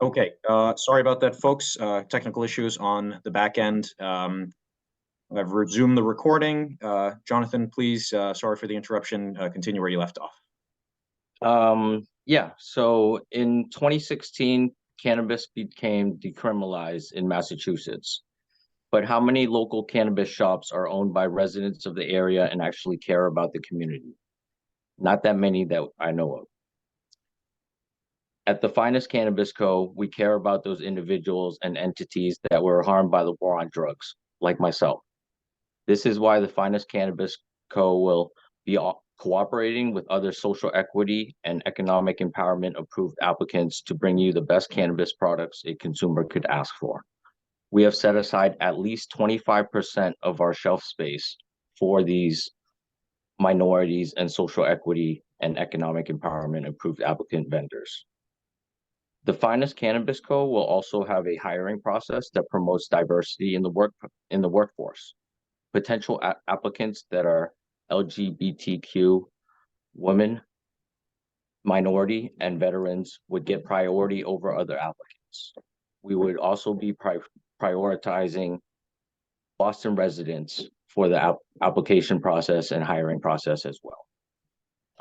Okay, sorry about that, folks. Technical issues on the back end. I've resumed the recording. Jonathan, please, sorry for the interruption. Continue where you left off. Yeah, so in 2016, cannabis became decriminalized in Massachusetts. But how many local cannabis shops are owned by residents of the area and actually care about the community? Not that many that I know of. At the Finest Cannabis Co., we care about those individuals and entities that were harmed by the war on drugs, like myself. This is why the Finest Cannabis Co. will be cooperating with other social equity and economic empowerment approved applicants to bring you the best cannabis products a consumer could ask for. We have set aside at least 25% of our shelf space for these minorities and social equity and economic empowerment approved applicant vendors. The Finest Cannabis Co. will also have a hiring process that promotes diversity in the workforce. Potential applicants that are LGBTQ, women, minority, and veterans would get priority over other applicants. We would also be prioritizing Boston residents for the application process and hiring process as well.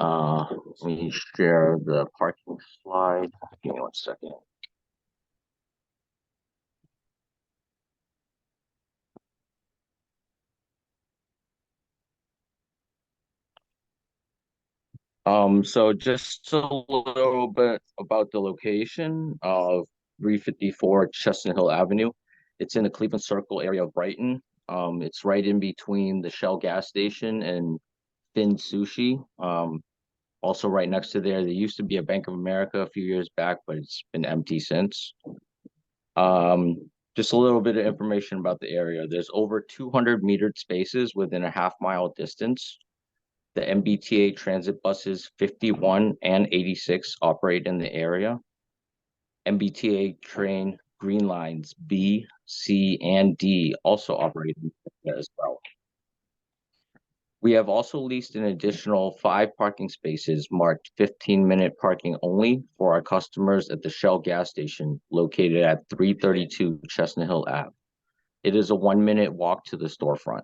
Let me share the parking slide. Give me 1 second. So just a little bit about the location of 354 Chestnut Hill Avenue. It's in the Cleveland Circle area of Brighton. It's right in between the Shell gas station and Fin Sushi. Also right next to there used to be a Bank of America a few years back, but it's been empty since. Just a little bit of information about the area. There's over 200 metered spaces within a half-mile distance. The MBTA transit buses 51 and 86 operate in the area. MBTA train green lines B, C, and D also operate in the area as well. We have also leased an additional 5 parking spaces marked 15-minute parking only for our customers at the Shell gas station located at 332 Chestnut Hill Ave. It is a 1-minute walk to the storefront.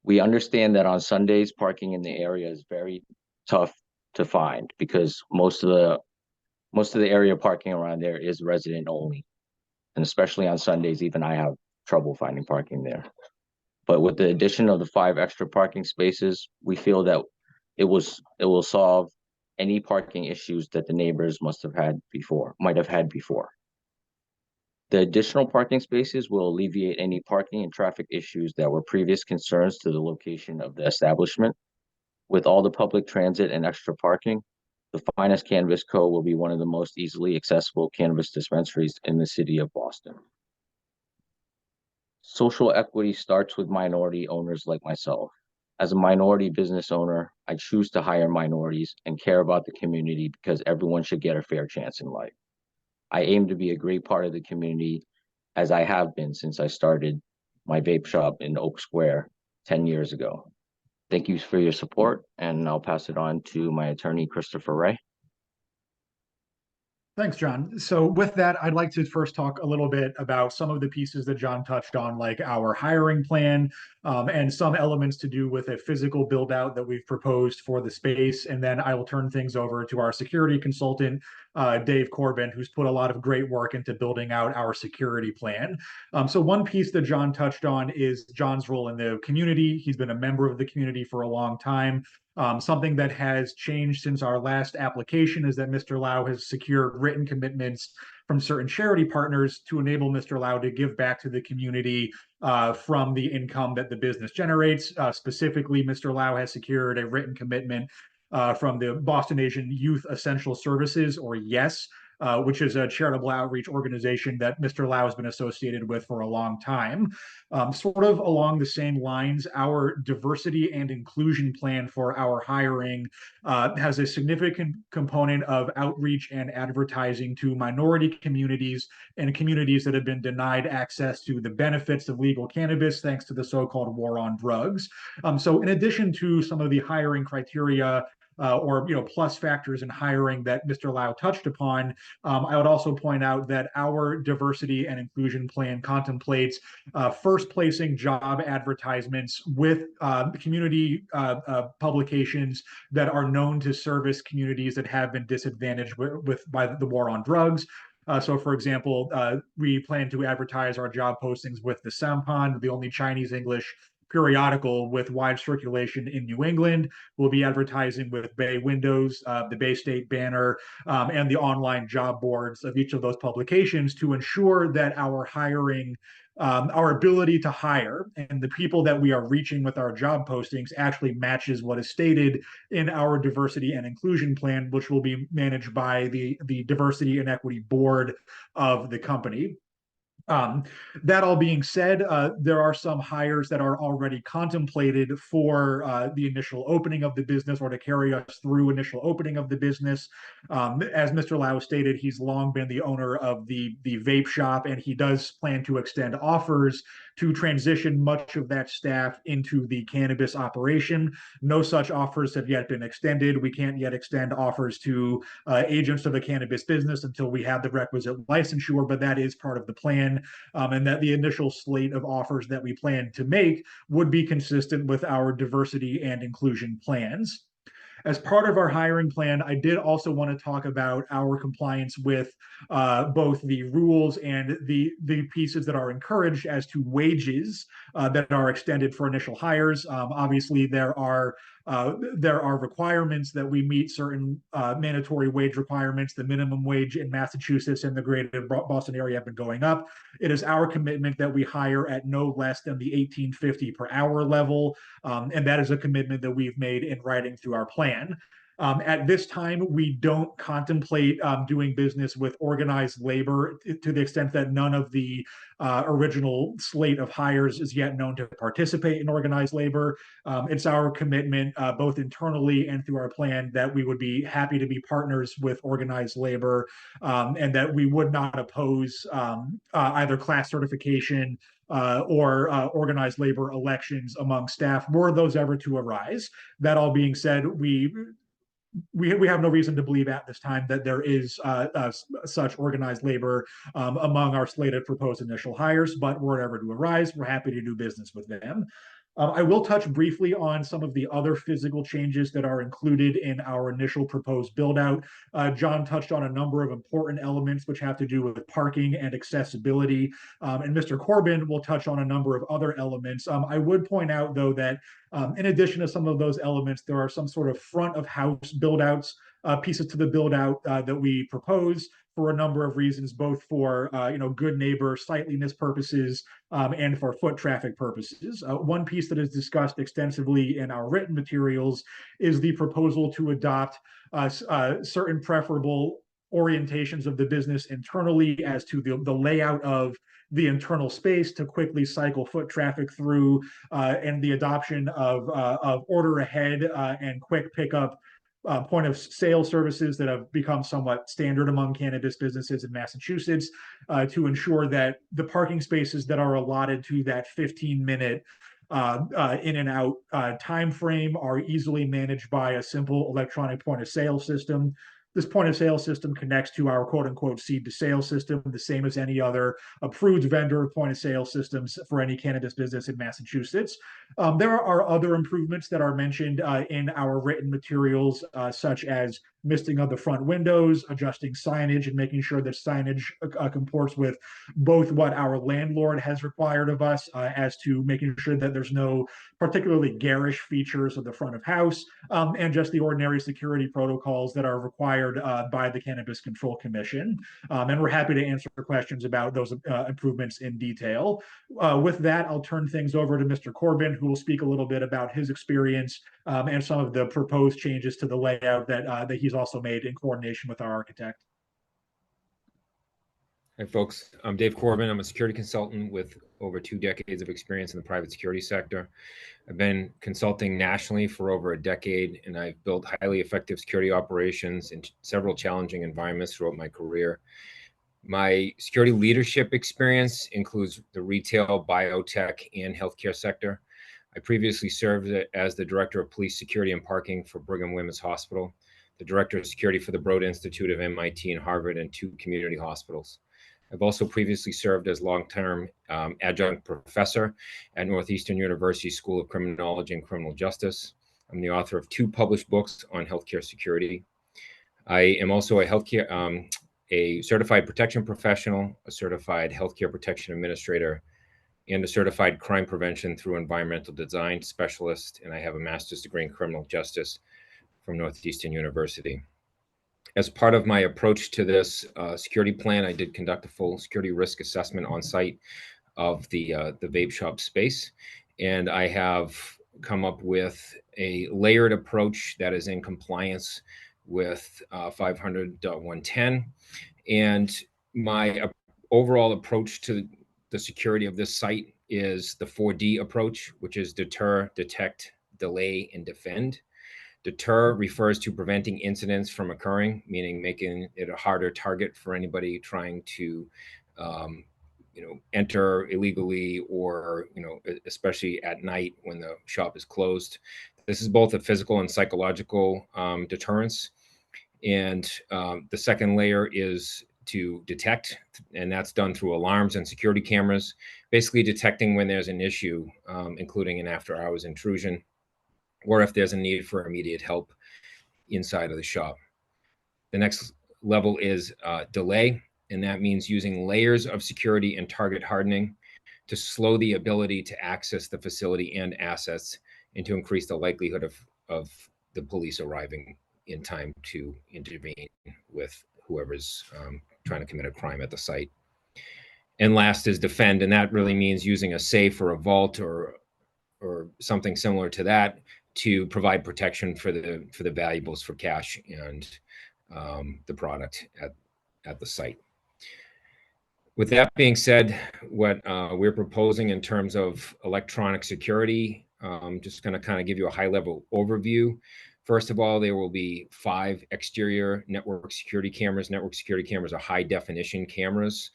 We understand that on Sundays, parking in the area is very tough to find because most of the area parking around there is resident only. And especially on Sundays, even I have trouble finding parking there. But with the addition of the 5 extra parking spaces, we feel that it will solve any parking issues that the neighbors might have had before. The additional parking spaces will alleviate any parking and traffic issues that were previous concerns to the location of the establishment. With all the public transit and extra parking, the Finest Cannabis Co. will be one of the most easily accessible cannabis dispensaries in the city of Boston. Social equity starts with minority owners like myself. As a minority business owner, I choose to hire minorities and care about the community because everyone should get a fair chance in life. I aim to be a great part of the community as I have been since I started my vape shop in Oak Square 10 years ago. Thank you for your support, and I'll pass it on to my attorney, Christopher Ray. Thanks, John. So with that, I'd like to first talk a little bit about some of the pieces that John touched on, like our hiring plan, and some elements to do with a physical build out that we've proposed for the space. And then I will turn things over to our security consultant, Dave Corbin, who's put a lot of great work into building out our security plan. So one piece that John touched on is John's role in the community. He's been a member of the community for a long time. Something that has changed since our last application is that Mr. Lau has secured written commitments from certain charity partners to enable Mr. Lau to give back to the community from the income that the business generates. Specifically, Mr. Lau has secured a written commitment from the Boston Asian Youth Essential Services, or YES, which is a charitable outreach organization that Mr. Lau has been associated with for a long time. Sort of along the same lines, our diversity and inclusion plan for our hiring has a significant component of outreach and advertising to minority communities and communities that have been denied access to the benefits of legal cannabis thanks to the so-called war on drugs. So in addition to some of the hiring criteria or plus factors in hiring that Mr. Lau touched upon, I would also point out that our diversity and inclusion plan contemplates first placing job advertisements with community publications that are known to service communities that have been disadvantaged by the war on drugs. So, for example, we plan to advertise our job postings with the Sampan, the only Chinese English periodical with wide circulation in New England. We'll be advertising with Bay Windows, the Bay State Banner, and the online job boards of each of those publications to ensure that our hiring, our ability to hire and the people that we are reaching with our job postings actually matches what is stated in our diversity and inclusion plan, which will be managed by the diversity and equity board of the company. Um, that all being said, there are some hires that are already contemplated for the initial opening of the business or to carry us through initial opening of the business. As Mr. Lau stated, he's long been the owner of the vape shop, and he does plan to extend offers to transition much of that staff into the cannabis operation. No such offers have yet been extended. We can't yet extend offers to agents of the cannabis business until we have the requisite licensure, but that is part of the plan, and that the initial slate of offers that we plan to make would be consistent with our diversity and inclusion plans. As part of our hiring plan, I did also want to talk about our compliance with both the rules and the pieces that are encouraged as to wages that are extended for initial hires. Obviously, there are requirements that we meet certain mandatory wage requirements. The minimum wage in Massachusetts and the greater Boston area have been going up. It is our commitment that we hire at no less than the $18.50 per hour level, and that is a commitment that we've made in writing through our plan. At this time, we don't contemplate doing business with organized labor to the extent that none of the original slate of hires is yet known to participate in organized labor. It's our commitment, both internally and through our plan, that we would be happy to be partners with organized labor, and that we would not oppose either class certification or organized labor elections among staff, were those ever to arise. That all being said, we have no reason to believe at this time that there is such organized labor among our slated proposed initial hires, but were it ever to arise, we're happy to do business with them. I will touch briefly on some of the other physical changes that are included in our initial proposed build out. John touched on a number of important elements which have to do with parking and accessibility, and Mr. Corbin will touch on a number of other elements. I would point out, though, that in addition to some of those elements, there are some sort of front of house build outs, pieces to the build out that we propose for a number of reasons, both for good neighbor sightliness purposes and for foot traffic purposes. One piece that is discussed extensively in our written materials is the proposal to adopt certain preferable orientations of the business internally as to the layout of the internal space to quickly cycle foot traffic through, and the adoption of order ahead and quick pickup point of sale services that have become somewhat standard among cannabis businesses in Massachusetts, to ensure that the parking spaces that are allotted to that 15-minute in and out time frame are easily managed by a simple electronic point of sale system. This point of sale system connects to our quote unquote seed to sale system, the same as any other approved vendor point of sale systems for any cannabis business in Massachusetts. There are other improvements that are mentioned in our written materials, such as misting of the front windows, adjusting signage, and making sure that signage comports with both what our landlord has required of us, as to making sure that there's no particularly garish features of the front of house, and just the ordinary security protocols that are required by the Cannabis Control Commission. And we're happy to answer questions about those improvements in detail. With that, I'll turn things over to Mr. Corbin, who will speak a little bit about his experience and some of the proposed changes to the layout that he's also made in coordination with our architect. Hi, folks. I'm Dave Corbin. I'm a security consultant with over 2 decades of experience in the private security sector. I've been consulting nationally for over a decade, and I've built highly effective security operations in several challenging environments throughout my career. My security leadership experience includes the retail, biotech, and healthcare sector. I previously served as the Director of Police Security and Parking for Brigham Women's Hospital, the Director of Security for the Broad Institute of MIT and Harvard, and 2 community hospitals. I've also previously served as long-term adjunct professor at Northeastern University School of Criminology and Criminal Justice. I'm the author of 2 published books on healthcare security. I am also a certified protection professional, a certified healthcare protection administrator, and a certified crime prevention through environmental design specialist. And I have a master's degree in criminal justice from Northeastern University. As part of my approach to this security plan, I did conduct a full security risk assessment on site of the vape shop space. And I have come up with a layered approach that is in compliance with 500.110. And my overall approach to the security of this site is the 4D approach, which is deter, detect, delay, and defend. Deter refers to preventing incidents from occurring, meaning making it a harder target for anybody trying to enter illegally, or especially at night when the shop is closed. This is both a physical and psychological deterrence. And the second layer is to detect, and that's done through alarms and security cameras, basically detecting when there's an issue, including an after-hours intrusion, or if there's a need for immediate help inside of the shop. The next level is delay, and that means using layers of security and target hardening to slow the ability to access the facility and assets, and to increase the likelihood of the police arriving in time to intervene with whoever's trying to commit a crime at the site. And last is defend, and that really means using a safe or a vault or something similar to that to provide protection for the valuables, for cash and the product at the site. With that being said, what we're proposing in terms of electronic security, just going to kind of give you a high-level overview. First of all, there will be 5 exterior network security cameras. Network security cameras are high-definition cameras.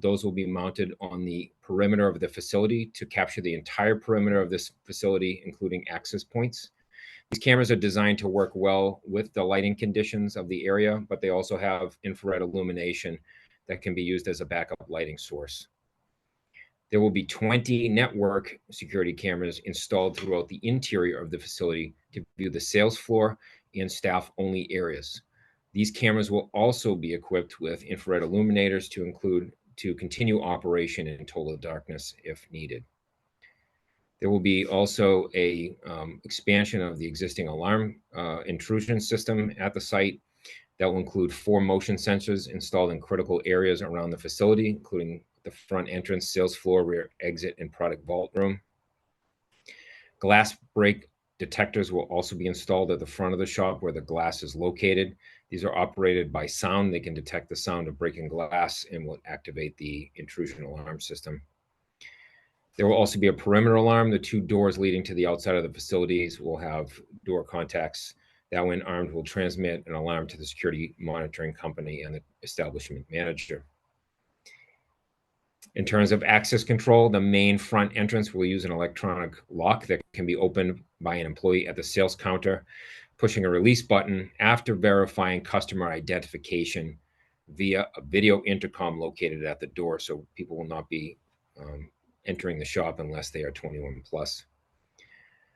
Those will be mounted on the perimeter of the facility to capture the entire perimeter of this facility, including access points. These cameras are designed to work well with the lighting conditions of the area, but they also have infrared illumination that can be used as a backup lighting source. There will be 20 network security cameras installed throughout the interior of the facility to view the sales floor and staff-only areas. These cameras will also be equipped with infrared illuminators to continue operation in total darkness if needed. There will be also a expansion of the existing alarm intrusion system at the site that will include 4 motion sensors installed in critical areas around the facility, including the front entrance, sales floor, rear exit, and product vault room. Glass break detectors will also be installed at the front of the shop where the glass is located. These are operated by sound. They can detect the sound of breaking glass and will activate the intrusion alarm system. There will also be a perimeter alarm. The 2 doors leading to the outside of the facilities will have door contacts that, when armed, will transmit an alarm to the security monitoring company and the establishment manager. In terms of access control, the main front entrance will use an electronic lock that can be opened by an employee at the sales counter, pushing a release button after verifying customer identification via a video intercom located at the door, so people will not be entering the shop unless they are 21 plus.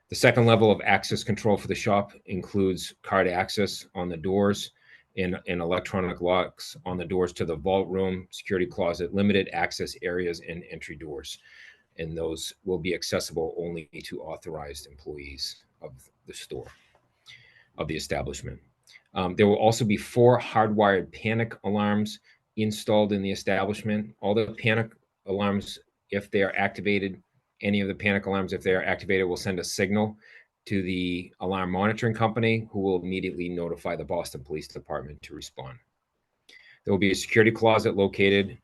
The second level of access control for the shop includes card access on the doors and electronic locks on the doors to the vault room, security closet, limited access areas, and entry doors. And those will be accessible only to authorized employees of the store, of the establishment. There will also be 4 hardwired panic alarms installed in the establishment. All the panic alarms, if they are activated, any of the panic alarms, if they are activated, will send a signal to the alarm monitoring company, who will immediately notify the Boston Police Department to respond. There will be a security closet located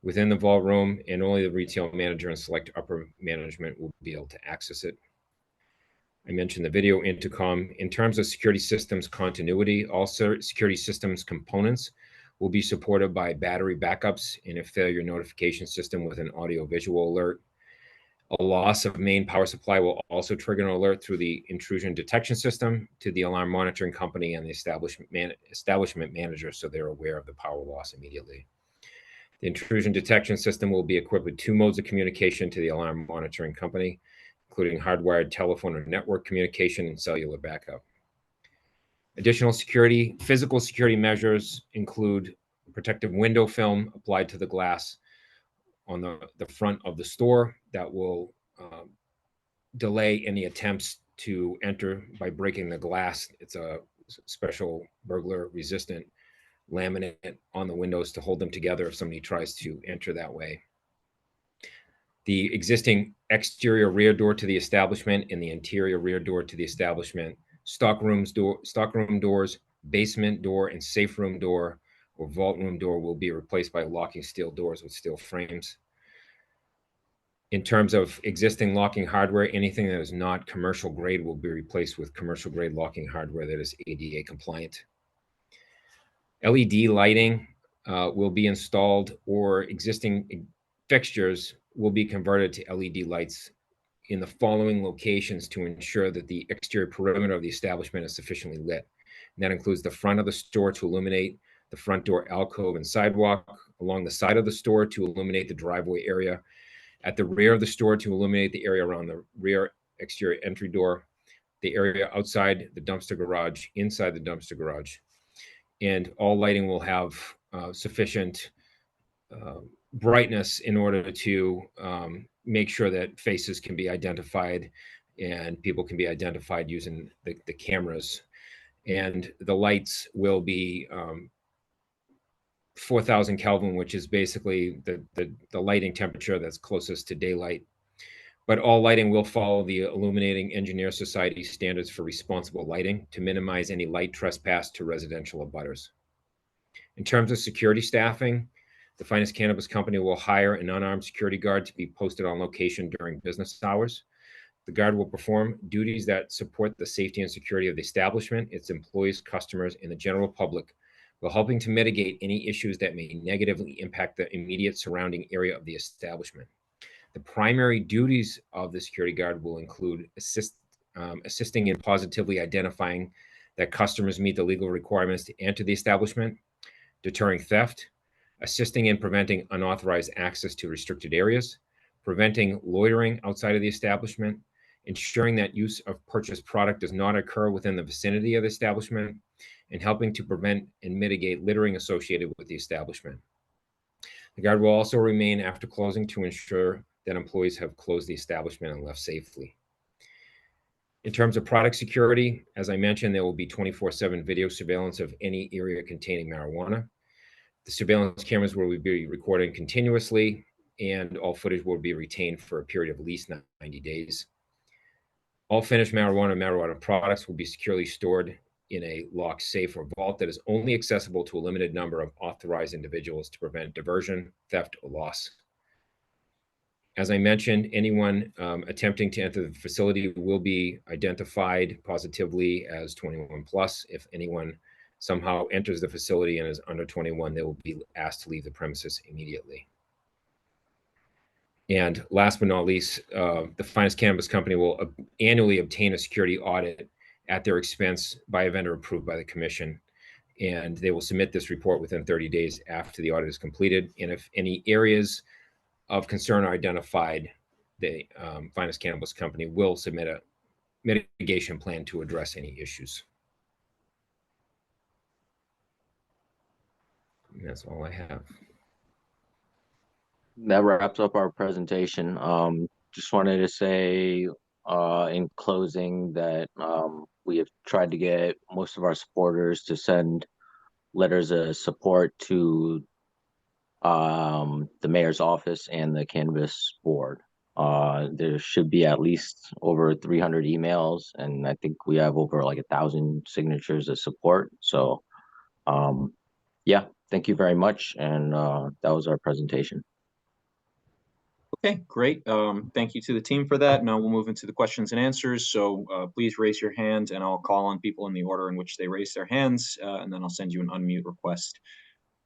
within the vault room, and only the retail manager and select upper management will be able to access it. I mentioned the video intercom. In terms of security systems continuity, all security systems components will be supported by battery backups and a failure notification system with an audio-visual alert. A loss of main power supply will also trigger an alert through the intrusion detection system to the alarm monitoring company and the establishment manager, so they're aware of the power loss immediately. The intrusion detection system will be equipped with 2 modes of communication to the alarm monitoring company, including hardwired telephone or network communication and cellular backup. Additional physical security measures include protective window film applied to the glass on the front of the store that will delay any attempts to enter by breaking the glass. It's a special burglar resistant laminate on the windows to hold them together if somebody tries to enter that way. The existing exterior rear door to the establishment and the interior rear door to the establishment, stockroom doors, basement door, and safe room door or vault room door will be replaced by locking steel doors with steel frames. In terms of existing locking hardware, anything that is not commercial grade will be replaced with commercial grade locking hardware that is ADA compliant. LED lighting will be installed, or existing fixtures will be converted to LED lights in the following locations to ensure that the exterior perimeter of the establishment is sufficiently lit. And that includes the front of the store to illuminate the front door alcove and sidewalk, along the side of the store to illuminate the driveway area, at the rear of the store to illuminate the area around the rear exterior entry door, the area outside the dumpster garage, inside the dumpster garage. And all lighting will have sufficient brightness in order to make sure that faces can be identified and people can be identified using the cameras. And the lights will be 4,000 Kelvin, which is basically the lighting temperature that's closest to daylight. But all lighting will follow the Illuminating Engineer Society standards for responsible lighting to minimize any light trespass to residential abutters. In terms of security staffing, the Finest Cannabis Company will hire an unarmed security guard to be posted on location during business hours. The guard will perform duties that support the safety and security of the establishment, its employees, customers, and the general public, while helping to mitigate any issues that may negatively impact the immediate surrounding area of the establishment. The primary duties of the security guard will include assisting in positively identifying that customers meet the legal requirements to enter the establishment, deterring theft, assisting in preventing unauthorized access to restricted areas, preventing loitering outside of the establishment, ensuring that use of purchased product does not occur within the vicinity of the establishment, and helping to prevent and mitigate littering associated with the establishment. The guard will also remain after closing to ensure that employees have closed the establishment and left safely. In terms of product security, as I mentioned, there will be 24/7 video surveillance of any area containing marijuana. The surveillance cameras will be recording continuously, and all footage will be retained for a period of at least 90 days. All finished marijuana products will be securely stored in a locked safe or vault that is only accessible to a limited number of authorized individuals to prevent diversion, theft, or loss. As I mentioned, anyone attempting to enter the facility will be identified positively as 21 plus. If anyone somehow enters the facility and is under 21, they will be asked to leave the premises immediately. And last but not least, the Finest Cannabis Company will annually obtain a security audit at their expense by a vendor approved by the commission. And they will submit this report within 30 days after the audit is completed. And if any areas of concern are identified, the Finest Cannabis Company will submit a mitigation plan to address any issues. And that's all I have. That wraps up our presentation. Just wanted to say in closing that we have tried to get most of our supporters to send letters of support to the mayor's office and the cannabis board. There should be at least over 300 emails, and I think we have over like 1,000 signatures of support. So yeah, thank you very much. And that was our presentation. Okay, great. Thank you to the team for that. Now we'll move into the questions and answers. So please raise your hand and I'll call on people in the order in which they raise their hands, and then I'll send you an unmute request.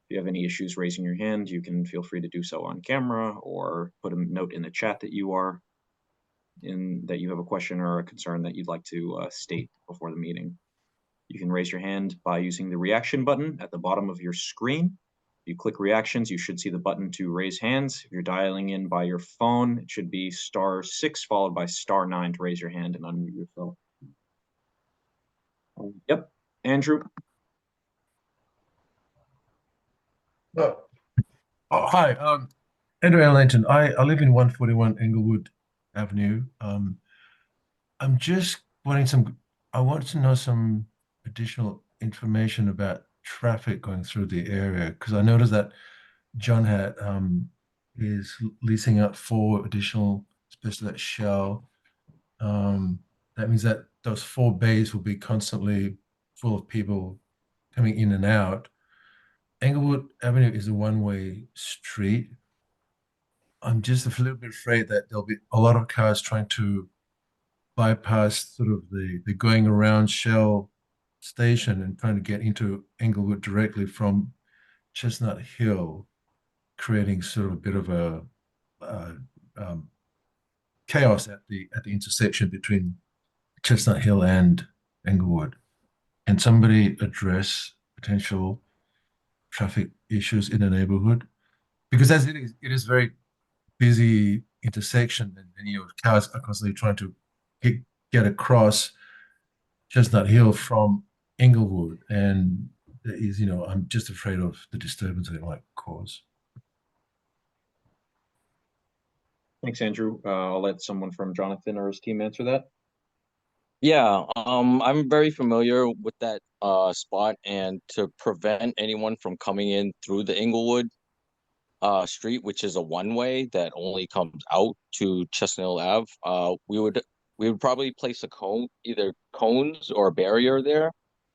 If you have any issues raising your hand, you can feel free to do so on camera or put a note in the chat that you are in that you have a question or a concern that you'd like to state before the meeting. You can raise your hand by using the reaction button at the bottom of your screen. If you click reactions, you should see the button to raise hands. If you're dialing in by your phone, it should be *6 followed by *9 to raise your hand and unmute yourself. Yep, Andrew. Oh, hi. Andrew Langton. I live in 141 Englewood Avenue. I'm just I want to know some additional information about traffic going through the area because I noticed that John had is leasing out 4 additional spaces at Shell. That means that those 4 bays will be constantly full of people coming in and out. Englewood Avenue is a one-way street. I'm just a little bit afraid that there'll be a lot of cars trying to bypass sort of the going around Shell station and trying to get into Englewood directly from Chestnut Hill, creating sort of a bit of a uh, um, chaos at the intersection between Chestnut Hill and Englewood. Can somebody address potential traffic issues in the neighborhood? Because as it is very busy intersection, and cars are constantly trying to get, get across Chestnut Hill from Englewood, and there is, I'm just afraid of the disturbance that it might cause. Thanks, Andrew. I'll let someone from Jonathan or his team answer that. Yeah, I'm very familiar with that spot, and to prevent anyone from coming in through the Inglewood street, which is a one-way that only comes out to Chestnut Hill Ave, we would probably place a cone, either cones or a barrier there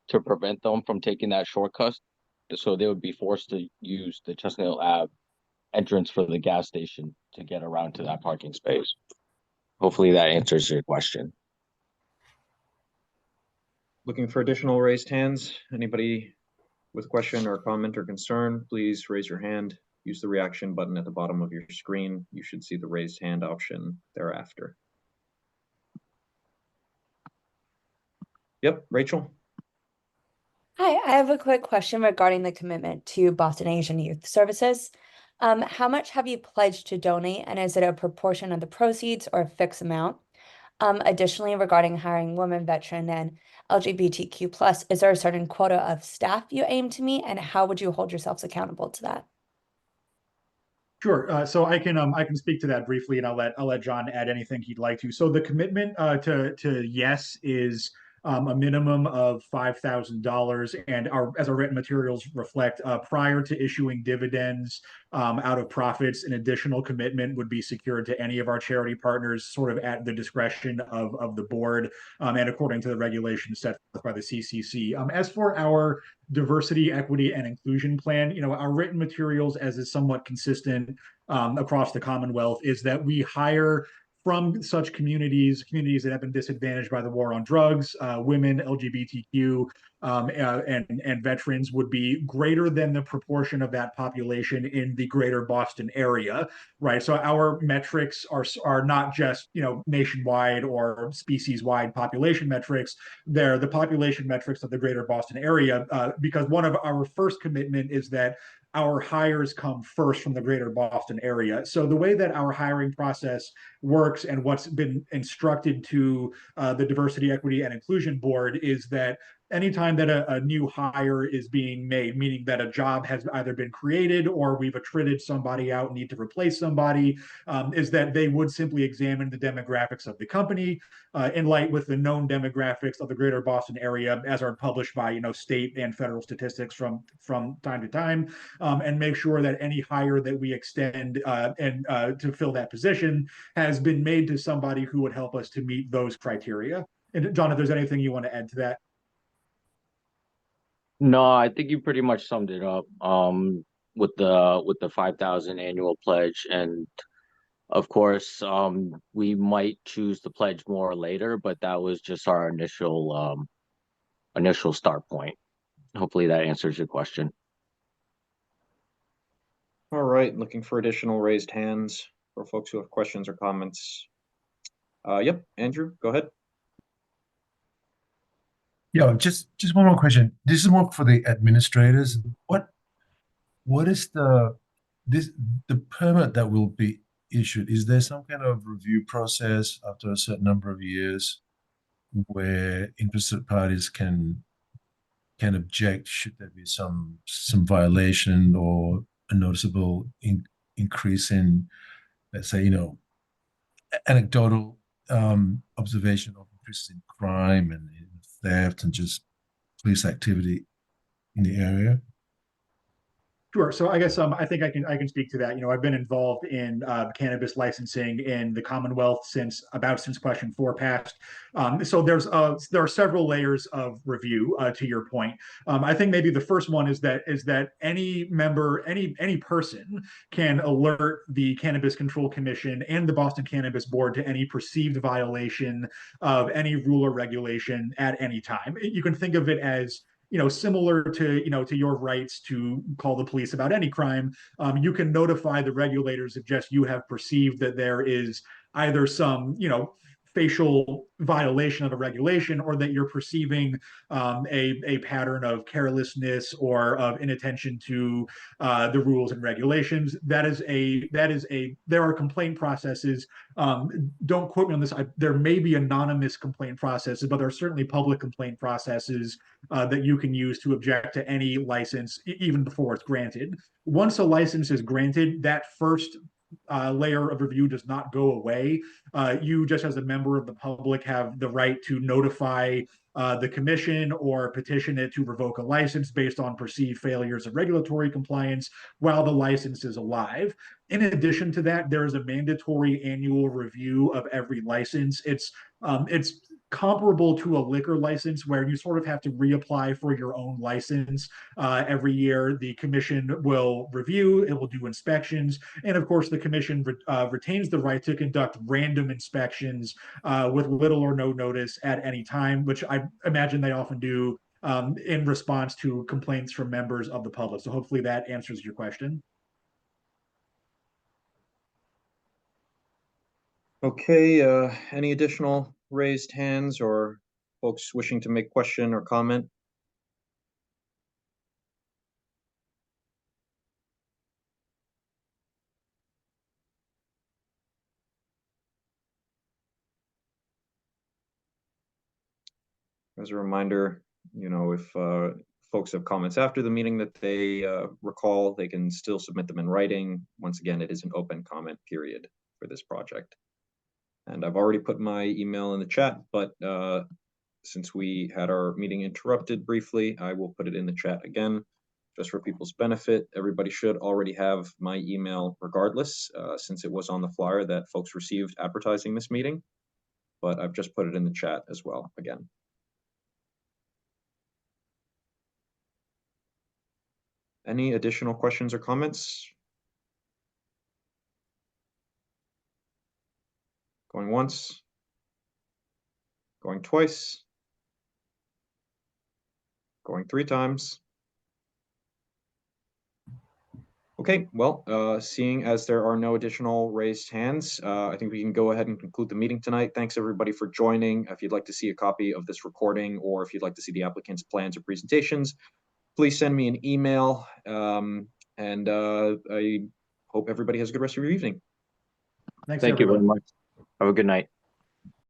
to prevent them from taking that shortcut. So they would be forced to use the Chestnut Hill Ave entrance for the gas station to get around to that parking space. Hopefully that answers your question. Looking for additional raised hands? Anybody with question or comment or concern, please raise your hand. Use the reaction button at the bottom of your screen. You should see the raised hand option thereafter. Yep, Rachel. Hi, I have a quick question regarding the commitment to Boston Asian Youth Services. How much have you pledged to donate, and is it a proportion of the proceeds or a fixed amount? Additionally, regarding hiring women, veteran, and LGBTQ+, is there a certain quota of staff you aim to meet, and how would you hold yourselves accountable to that? Sure. So I can speak to that briefly, and I'll let John add anything he'd like to. So the commitment to yes is a minimum of $5,000, and as our written materials reflect, prior to issuing dividends out of profits, an additional commitment would be secured to any of our charity partners, sort of at the discretion of the board, and according to the regulations set forth by the CCC. As for our diversity, equity, and inclusion plan, our written materials, as is somewhat consistent across the Commonwealth, is that we hire from such communities that have been disadvantaged by the war on drugs. Women, LGBTQ, and veterans would be greater than the proportion of that population in the greater Boston area, right? So our metrics are not just nationwide or species-wide population metrics. They're the population metrics of the greater Boston area, because one of our first commitment is that our hires come first from the greater Boston area. So the way that our hiring process works and what's been instructed to the Diversity, Equity, and Inclusion Board is that anytime that a new hire is being made, meaning that a job has either been created or we've attrited somebody out and need to replace somebody, is that they would simply examine the demographics of the company in light with the known demographics of the greater Boston area as are published by state and federal statistics from time to time, and make sure that any hire that we extend and to fill that position has been made to somebody who would help us to meet those criteria. And John, if there's anything you want to add to that. No, I think you pretty much summed it up. With the 5,000 annual pledge, and of course, we might choose to pledge more later, but that was just our initial start point. Hopefully that answers your question. All right, looking for additional raised hands for folks who have questions or comments. Yep, Andrew, go ahead. Yeah, just one more question. This is more for the administrators. What is the permit that will be issued? Is there some kind of review process after a certain number of years where interested parties can object should there be some violation or a noticeable increase in, let's say, anecdotal observation of increases in crime and in theft and just police activity in the area? Sure. So I guess I think I can speak to that. I've been involved in cannabis licensing in the Commonwealth since question 4 passed. So there are several layers of review. To your point, I think maybe the first one is that any member, any person can alert the Cannabis Control Commission and the Boston Cannabis Board to any perceived violation of any rule or regulation at any time. You can think of it as similar to your rights to call the police about any crime. You can notify the regulators if just you have perceived that there is either some facial violation of a regulation, or that you're perceiving a pattern of carelessness or of inattention to the rules and regulations. There are complaint processes. Don't quote me on this. There may be anonymous complaint processes, but there are certainly public complaint processes that you can use to object to any license even before it's granted. Once a license is granted, that first layer of review does not go away. You, just as a member of the public, have the right to notify the commission or petition it to revoke a license based on perceived failures of regulatory compliance while the license is alive. In addition to that, there is a mandatory annual review of every license. It's comparable to a liquor license where you sort of have to reapply for your own license every year. The commission will review, it will do inspections, and of course the commission retains the right to conduct random inspections with little or no notice at any time, which I imagine they often do in response to complaints from members of the public. So hopefully that answers your question. Okay, any additional raised hands or folks wishing to make question or comment? As a reminder, if folks have comments after the meeting that they recall, they can still submit them in writing. Once again, it is an open comment period for this project. And I've already put my email in the chat, but since we had our meeting interrupted briefly, I will put it in the chat again, just for people's benefit. Everybody should already have my email regardless, since it was on the flyer that folks received advertising this meeting, but I've just put it in the chat as well again. Any additional questions or comments? Going once, going twice, going 3 times. Okay, well, seeing as there are no additional raised hands, I think we can go ahead and conclude the meeting tonight. Thanks everybody for joining. If you'd like to see a copy of this recording, or if you'd like to see the applicant's plans or presentations, please send me an email. And I hope everybody has a good rest of your evening. Thanks, Thank you very everyone. much. Have a good night.